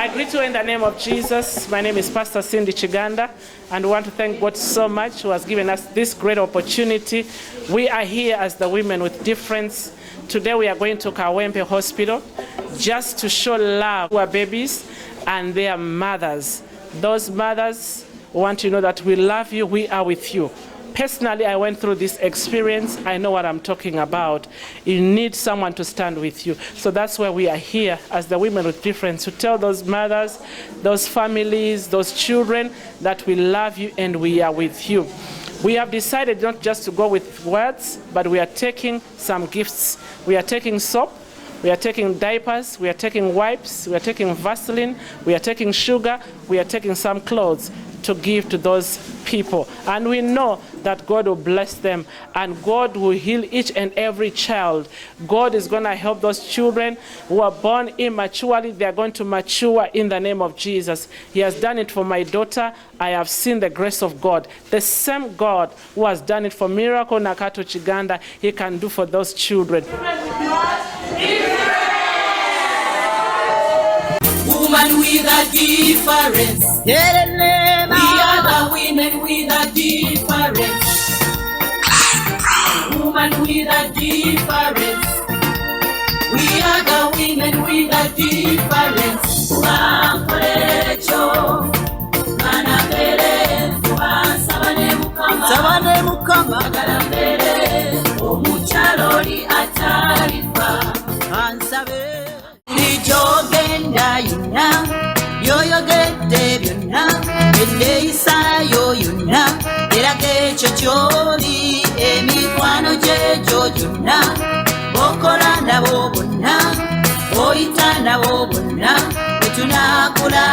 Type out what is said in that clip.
I greet you in the name of Jesus. My name is Pastor Cindy Kiganda, and we want to thank God so much who has given us this great opportunity. We are here as the Women with Difference. Today we are going to Kawempe Hospital just to show love to our babies and their mothers. Those mothers want to know that we love you, we are with you. Personally, I went through this experience. I know what I'm talking about. You need someone to stand with you. So that's why we are here as the Women with Difference, to tell those mothers, those families, those children that we love you and we are with you. We have decided not just to go with words, but we are taking some gifts. We are taking soap, we are taking diapers, we are taking wipes, we are taking Vaseline, we are taking sugar, we are taking some clothes to give to those people. And we know that God will bless them and God will heal each and every child. God is going to help those children who are born immaturely. They are going to mature in the name of Jesus. He has done it for my daughter. I have seen the grace of God. The same God who has done it for Miracle Nakato Kiganda, He can do for those children. Woman with a difference. We are the women with a difference. Woman with a difference. We are the women with a difference. Sabane mukama omuchaloli atarifa ansabe lijogenda yuna yoyogedde byonna eddeyisayo yonna era keekyo kyoli emikwano gyegyo gyonna okola nabo bonna oyita nabo bonna bwe tunakula